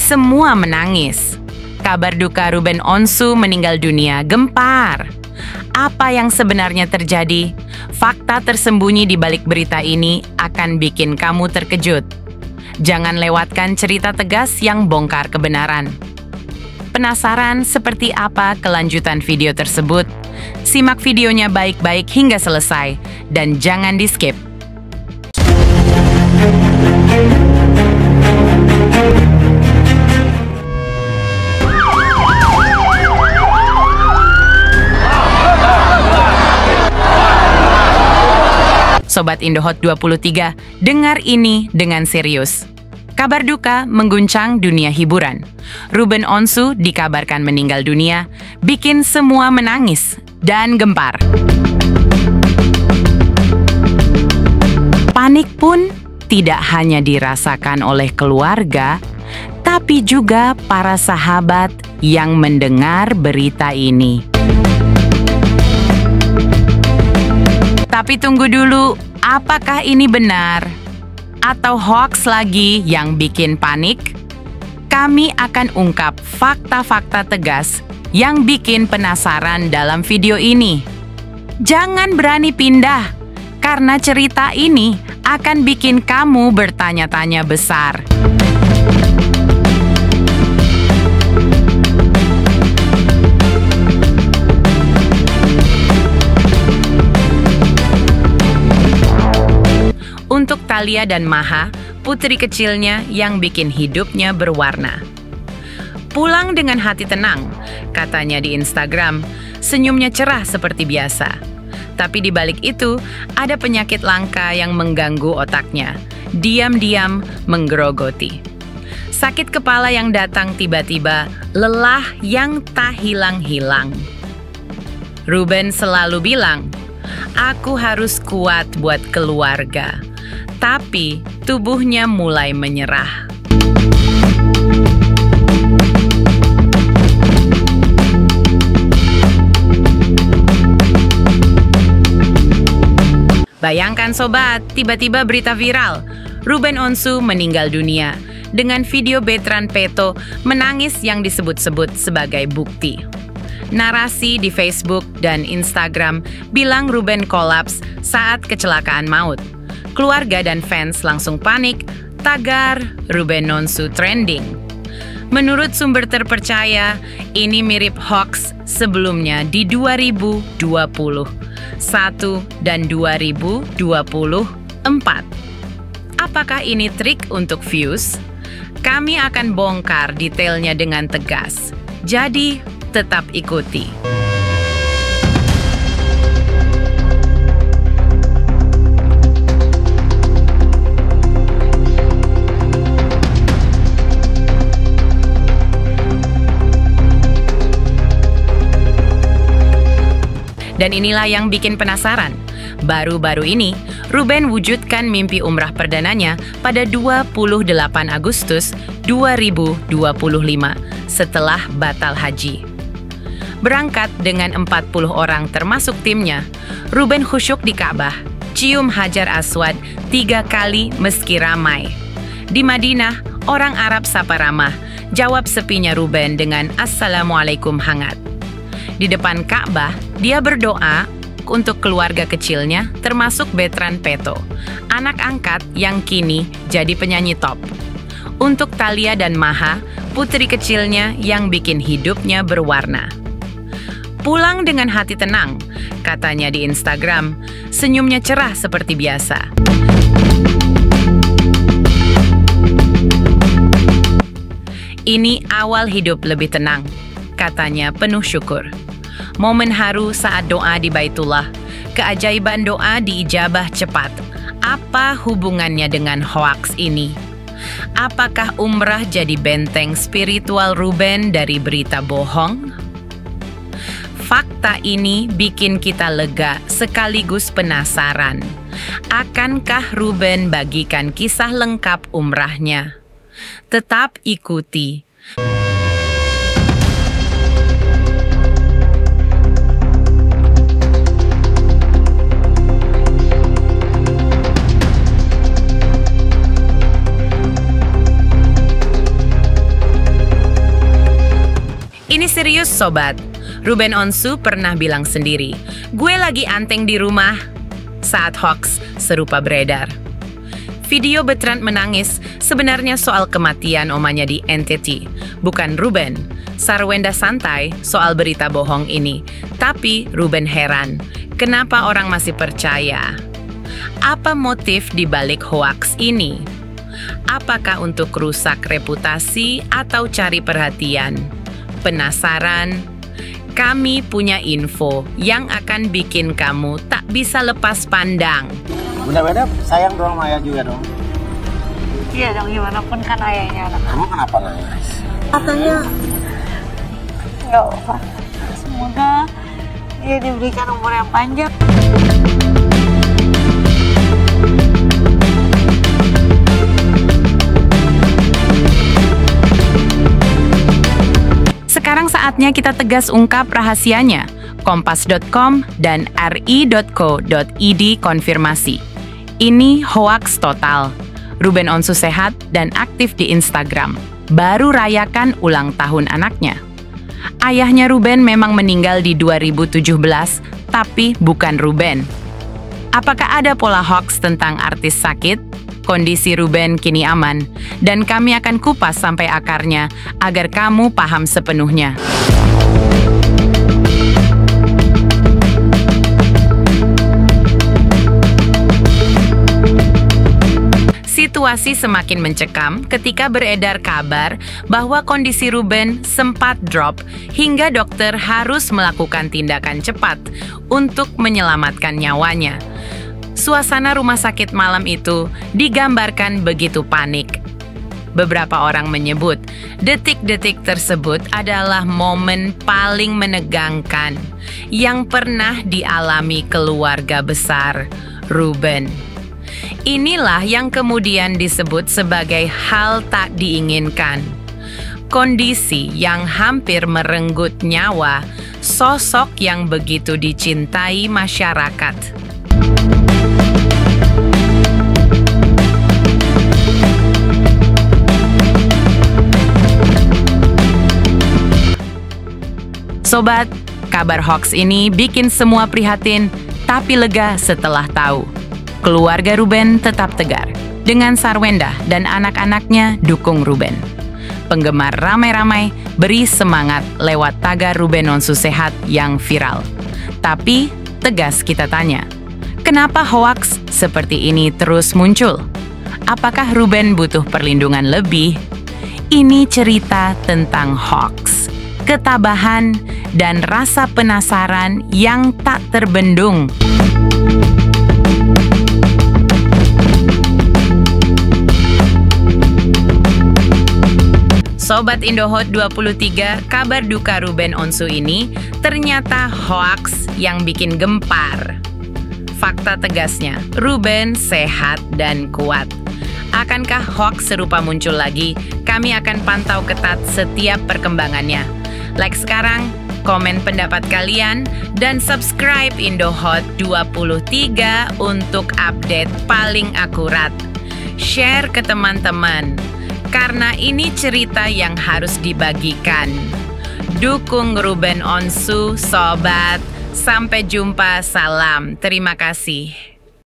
semua menangis. Kabar duka Ruben Onsu meninggal dunia gempar. Apa yang sebenarnya terjadi? Fakta tersembunyi di balik berita ini akan bikin kamu terkejut. Jangan lewatkan cerita tegas yang bongkar kebenaran. Penasaran seperti apa kelanjutan video tersebut? Simak videonya baik-baik hingga selesai dan jangan di-skip. Sobat Indohot 23, dengar ini dengan serius. Kabar duka mengguncang dunia hiburan. Ruben Onsu dikabarkan meninggal dunia, bikin semua menangis dan gempar. Panik pun tidak hanya dirasakan oleh keluarga, tapi juga para sahabat yang mendengar berita ini. Tapi tunggu dulu, apakah ini benar? Atau hoax lagi yang bikin panik? Kami akan ungkap fakta-fakta tegas yang bikin penasaran dalam video ini. Jangan berani pindah, karena cerita ini akan bikin kamu bertanya-tanya besar. Untuk Thalia dan Maha, putri kecilnya yang bikin hidupnya berwarna. Pulang dengan hati tenang, katanya di Instagram, senyumnya cerah seperti biasa. Tapi di balik itu, ada penyakit langka yang mengganggu otaknya, diam-diam menggerogoti. Sakit kepala yang datang tiba-tiba, lelah yang tak hilang-hilang. Ruben selalu bilang, "Aku harus kuat buat keluarga." Tapi tubuhnya mulai menyerah. Bayangkan sobat, tiba-tiba berita viral. Ruben Onsu meninggal dunia dengan video Bertrand Peto menangis yang disebut-sebut sebagai bukti. Narasi di Facebook dan Instagram bilang Ruben kolaps saat kecelakaan maut. Keluarga dan fans langsung panik, tagar Ruben Onsu trending. Menurut sumber terpercaya, ini mirip hoax sebelumnya di 2021 dan 2024. Apakah ini trik untuk views? Kami akan bongkar detailnya dengan tegas. Jadi, tetap ikuti. Dan inilah yang bikin penasaran. Baru-baru ini, Ruben wujudkan mimpi umrah perdananya pada 28 Agustus 2025 setelah batal haji. Berangkat dengan 40 orang termasuk timnya, Ruben khusyuk di Ka'bah, cium Hajar Aswad 3 kali meski ramai. Di Madinah, orang Arab sapa ramah, jawab sepinya Ruben dengan Assalamualaikum hangat. Di depan Ka'bah, dia berdoa untuk keluarga kecilnya, termasuk Bertrand Peto, anak angkat yang kini jadi penyanyi top. Untuk Thalia dan Maha, putri kecilnya yang bikin hidupnya berwarna. Pulang dengan hati tenang, katanya di Instagram, senyumnya cerah seperti biasa. Ini awal hidup lebih tenang, katanya penuh syukur. Momen haru saat doa di Baitullah, keajaiban doa diijabah cepat. Apa hubungannya dengan hoaks ini? Apakah umrah jadi benteng spiritual Ruben dari berita bohong? Fakta ini bikin kita lega sekaligus penasaran. Akankah Ruben bagikan kisah lengkap umrahnya? Tetap ikuti. Serius sobat, Ruben Onsu pernah bilang sendiri, "Gue lagi anteng di rumah," saat hoax serupa beredar. Video Bertrand menangis sebenarnya soal kematian omanya di NTT, bukan Ruben. Sarwenda santai soal berita bohong ini, tapi Ruben heran, kenapa orang masih percaya? Apa motif di balik hoaks ini? Apakah untuk rusak reputasi atau cari perhatian? Penasaran? Kami punya info yang akan bikin kamu tak bisa lepas pandang. Bunda-bunda sayang dong sama ayah juga dong. Iya dong, gimana pun kan ayahnya anak. Kamu kenapa nangis? Katanya nggak apa. Semoga dia diberikan umur yang panjang. Sekarang saatnya kita tegas ungkap rahasianya. Kompas.com dan ri.co.id konfirmasi. Ini hoaks total. Ruben Onsu sehat dan aktif di Instagram. Baru rayakan ulang tahun anaknya. Ayahnya Ruben memang meninggal di 2017, tapi bukan Ruben. Apakah ada pola hoaks tentang artis sakit? Kondisi Ruben kini aman, dan kami akan kupas sampai akarnya agar kamu paham sepenuhnya. Situasi semakin mencekam ketika beredar kabar bahwa kondisi Ruben sempat drop hingga dokter harus melakukan tindakan cepat untuk menyelamatkan nyawanya. Suasana rumah sakit malam itu digambarkan begitu panik. Beberapa orang menyebut detik-detik tersebut adalah momen paling menegangkan yang pernah dialami keluarga besar Ruben. Inilah yang kemudian disebut sebagai hal tak diinginkan. Kondisi yang hampir merenggut nyawa sosok yang begitu dicintai masyarakat. Sobat, kabar hoax ini bikin semua prihatin, tapi lega setelah tahu. Keluarga Ruben tetap tegar. Dengan Sarwenda dan anak-anaknya dukung Ruben. Penggemar ramai-ramai beri semangat lewat tagar Ruben Onsu sehat yang viral. Tapi, tegas kita tanya, kenapa hoax seperti ini terus muncul? Apakah Ruben butuh perlindungan lebih? Ini cerita tentang hoax, ketabahan, dan rasa penasaran yang tak terbendung. Sobat Indohot 23, kabar duka Ruben Onsu ini ternyata hoaks yang bikin gempar. Fakta tegasnya, Ruben sehat dan kuat. Akankah hoaks serupa muncul lagi? Kami akan pantau ketat setiap perkembangannya. Like sekarang, komen pendapat kalian, dan subscribe Indohot 23 untuk update paling akurat. Share ke teman-teman, karena ini cerita yang harus dibagikan. Dukung Ruben Onsu, sobat. Sampai jumpa, salam. Terima kasih.